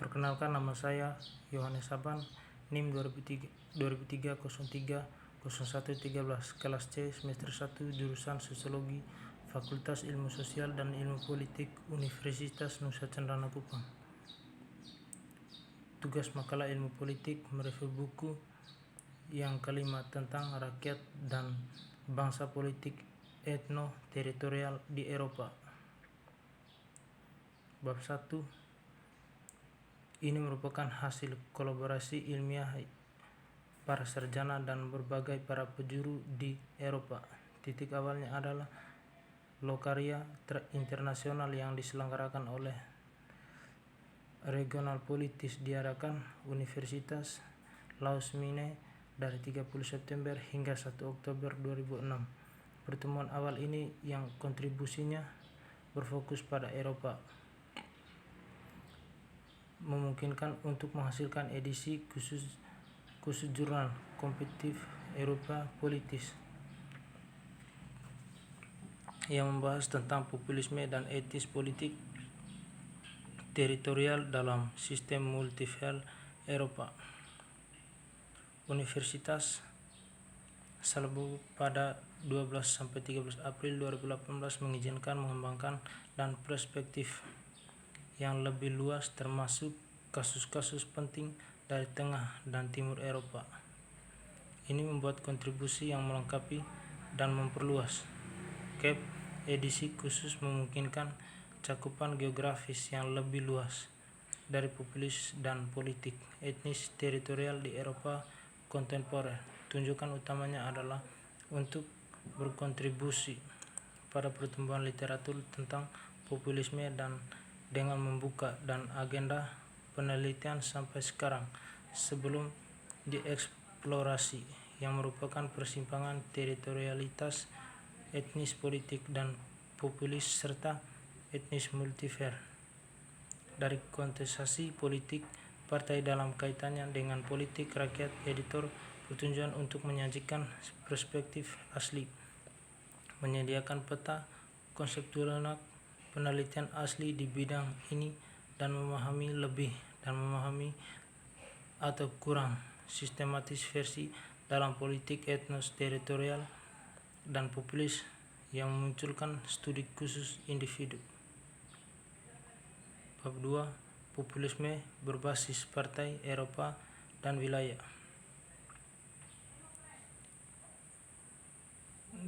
Perkenalkan, nama saya Yohanes Saban, NIM 2003 03 01 13, kelas C, semester 1, jurusan Sosiologi, Fakultas Ilmu Sosial dan Ilmu Politik, Universitas Nusa Cendana Kupang. Tugas makalah ilmu politik mereview buku yang kelima tentang rakyat dan bangsa politik etno-teritorial di Eropa. Bab 1. Ini merupakan hasil kolaborasi ilmiah para sarjana dan berbagai para penjuru di Eropa. Titik awalnya adalah lokaria internasional yang diselenggarakan oleh Regional Politis diadakan Universitas Lausmine dari 30 September hingga 1 Oktober 2006. Pertemuan awal ini yang kontribusinya berfokus pada Eropa memungkinkan untuk menghasilkan edisi khusus jurnal kompetitif Eropa Politis yang membahas tentang populisme dan etis politik teritorial dalam sistem multifiel Eropa. Universitas Salzburg pada 12-13 April 2018 mengizinkan mengembangkan dan perspektif yang lebih luas termasuk kasus-kasus penting dari tengah dan timur Eropa. Ini membuat kontribusi yang melengkapi dan memperluas. Edisi khusus memungkinkan cakupan geografis yang lebih luas dari populis dan politik etnis teritorial di Eropa kontemporer. Tunjukan utamanya adalah untuk berkontribusi pada pertumbuhan literatur tentang populisme dan dengan membuka dan agenda penelitian sampai sekarang sebelum dieksplorasi yang merupakan persimpangan teritorialitas etnis politik dan populis serta etnis multifier dari kontestasi politik partai dalam kaitannya dengan politik rakyat. Editor bertujuan untuk menyajikan perspektif asli, menyediakan peta konseptual penelitian asli di bidang ini dan memahami atau kurang sistematis versi dalam politik etnos teritorial dan populis yang memunculkan studi khusus individu. Bab 2. Populisme berbasis partai Eropa dan wilayah.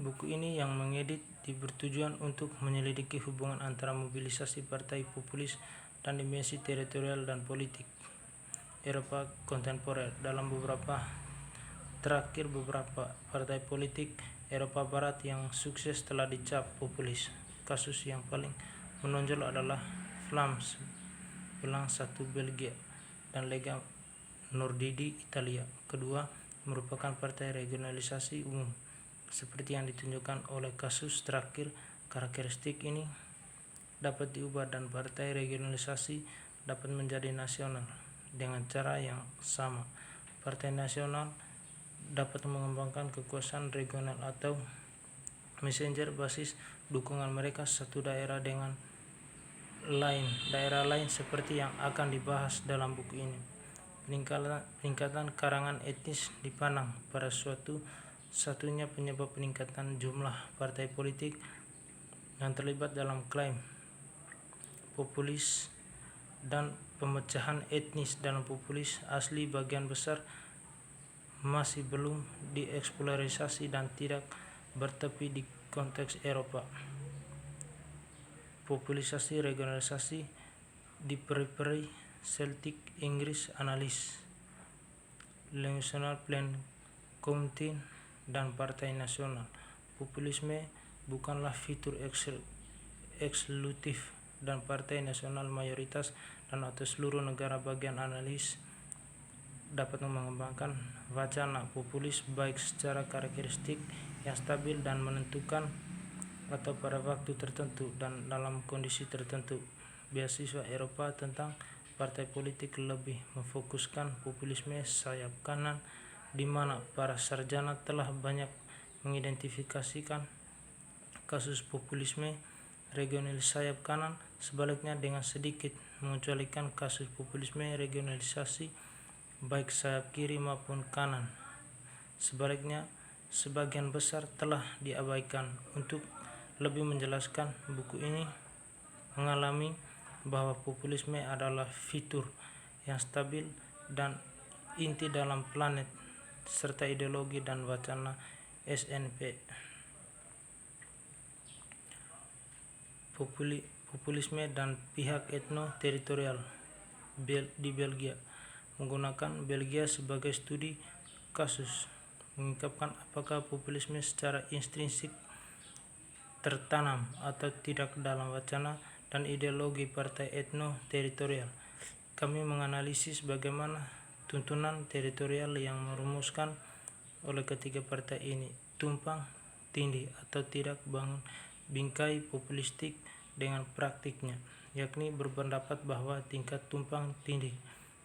Buku ini yang mengedit bertujuan untuk menyelidiki hubungan antara mobilisasi partai populis dan dimensi teritorial dan politik Eropa kontemporer. Dalam beberapa partai politik Eropa Barat yang sukses telah dicap populis. Kasus yang paling menonjol adalah Flams Belang 1 Belgia dan Lega Nordidi Italia. Kedua merupakan partai regionalisasi umum. Seperti yang ditunjukkan oleh kasus terakhir, karakteristik ini dapat diubah dan partai regionalisasi dapat menjadi nasional dengan cara yang sama. Partai nasional dapat mengembangkan kekuasaan regional atau messenger basis dukungan mereka satu daerah dengan daerah lain seperti yang akan dibahas dalam buku ini. Peningkatan karangan etnis dipandang pada satunya penyebab peningkatan jumlah partai politik yang terlibat dalam klaim populis dan pemecahan etnis dalam populis asli bagian besar masih belum dieksplorasi dan tidak bertepi di konteks Eropa. Populisasi regionalisasi di periphery Celtic Inggris analis National Plan County dan Partai Nasional. Populisme bukanlah fitur eksklusif dan Partai Nasional mayoritas dan atau seluruh negara bagian analis dapat mengembangkan wacana populis baik secara karakteristik yang stabil dan menentukan atau pada waktu tertentu dan dalam kondisi tertentu. Beasiswa Eropa tentang partai politik lebih memfokuskan populisme sayap kanan, di mana para sarjana telah banyak mengidentifikasikan kasus populisme regionalis sayap kanan, sebaliknya dengan sedikit mengecualikan kasus populisme regionalisasi baik sayap kiri maupun kanan. Sebaliknya, sebagian besar telah diabaikan. Untuk lebih menjelaskan, buku ini mengalami bahwa populisme adalah fitur yang stabil dan inti dalam planet serta ideologi dan wacana SNP. Populisme dan pihak etno-teritorial di Belgia. Menggunakan Belgia sebagai studi kasus, mengungkapkan apakah populisme secara intrinsik tertanam atau tidak dalam wacana dan ideologi partai etno-teritorial. Kami menganalisis bagaimana tuntunan teritorial yang merumuskan oleh ketiga partai ini tumpang tindih atau tidak bangun bingkai populistik dengan praktiknya, yakni berpendapat bahwa tingkat tumpang tindih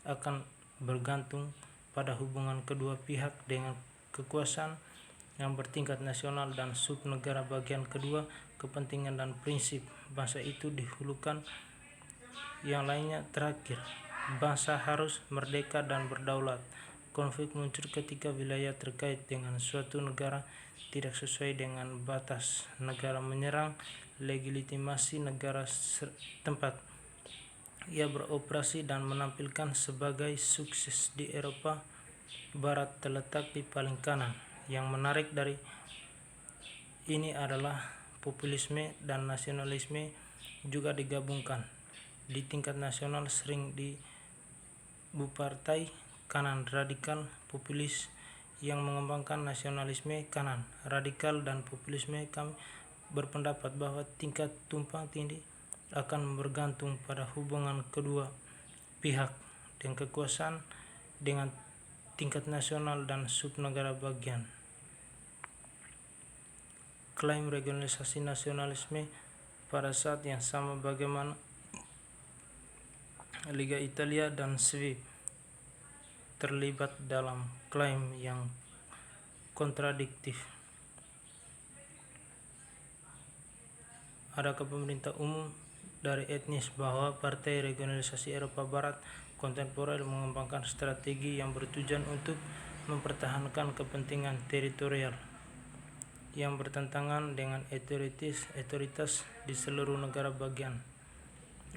akan bergantung pada hubungan kedua pihak dengan kekuasaan yang bertingkat nasional dan subnegara bagian kedua, kepentingan dan prinsip bangsa itu dihulukan. Yang lainnya terakhir, bangsa harus merdeka dan berdaulat. Konflik muncul ketika wilayah terkait dengan suatu negara tidak sesuai dengan batas negara menyerang legitimasi negara tempat ia beroperasi dan menampilkan sebagai sukses di Eropa Barat terletak di paling kanan. Yang menarik dari ini adalah populisme dan nasionalisme juga digabungkan. Di tingkat nasional sering dibupartai kanan radikal populis yang mengembangkan nasionalisme kanan radikal dan populisme. Kami berpendapat bahwa tingkat tumpang tindih akan bergantung pada hubungan kedua pihak dan kekuasaan dengan tingkat nasional dan subnegara bagian. Klaim regionalisasi nasionalisme pada saat yang sama bagaimana Liga Italia dan Swiss terlibat dalam klaim yang kontradiktif. Adakah pemerintah umum dari etnis bahwa partai regionalisasi Eropa Barat kontemporer mengembangkan strategi yang bertujuan untuk mempertahankan kepentingan teritorial yang bertentangan dengan otoritas di seluruh negara bagian.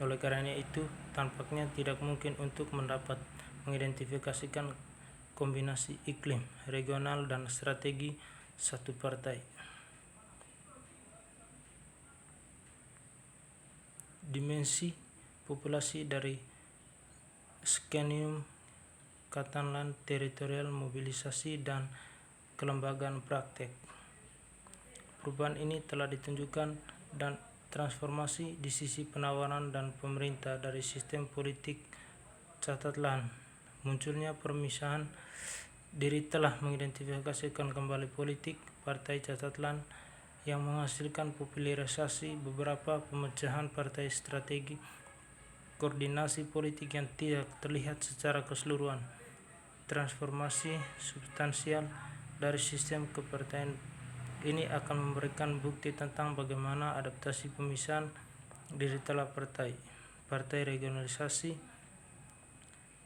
Oleh karena itu, tampaknya tidak mungkin untuk mendapat mengidentifikasikan kombinasi iklim, regional, dan strategi satu partai. Dimensi populasi dari skenario Catalan teritorial, mobilisasi, dan kelembagaan praktek. Perubahan ini telah ditunjukkan dan transformasi di sisi penawaran dan pemerintah dari sistem politik Catalan. Munculnya permisahan diri telah mengidentifikasikan kembali politik partai Catalan yang menghasilkan popularisasi beberapa pemecahan partai strategi koordinasi politik yang tidak terlihat secara keseluruhan. Transformasi substansial dari sistem kepartaian ini akan memberikan bukti tentang bagaimana adaptasi pemisahan diri telah partai regionalisasi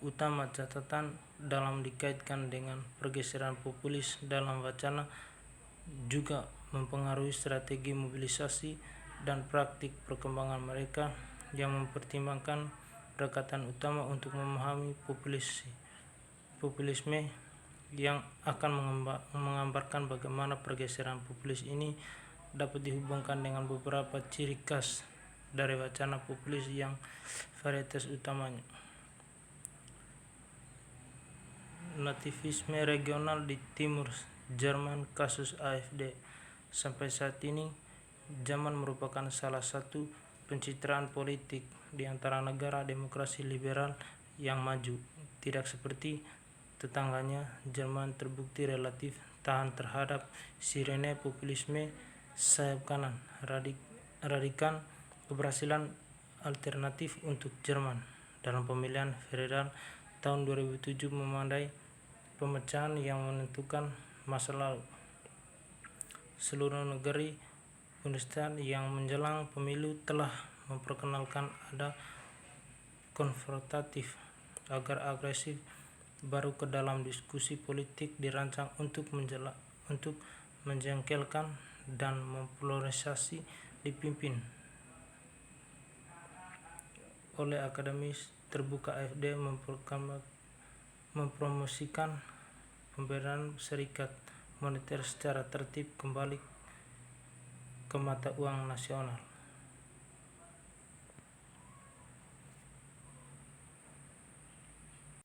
utama catatan dalam dikaitkan dengan pergeseran populis dalam wacana juga mempengaruhi strategi mobilisasi dan praktik perkembangan mereka yang mempertimbangkan pendekatan utama untuk memahami populisme yang akan menggambarkan bagaimana pergeseran populis ini dapat dihubungkan dengan beberapa ciri khas dari wacana populis yang varietas utamanya. Nativisme regional di Timur Jerman kasus AfD. Sampai saat ini, Jerman merupakan salah satu pencitraan politik di antara negara demokrasi liberal yang maju. Tidak seperti tetangganya, Jerman terbukti relatif tahan terhadap sirene populisme sayap kanan radikal. Keberhasilan alternatif untuk Jerman dalam pemilihan federal tahun 2007 memadai pemecahan yang menentukan masa lalu. Seluruh negeri Kondenstan yang menjelang pemilu telah memperkenalkan ada konfrontatif agar agresif baru ke dalam diskusi politik dirancang untuk menjengkelkan dan mempolarisasi dipimpin oleh akademis terbuka. AfD mempromosikan pembenahan serikat moneter secara tertib kembali ke mata uang nasional.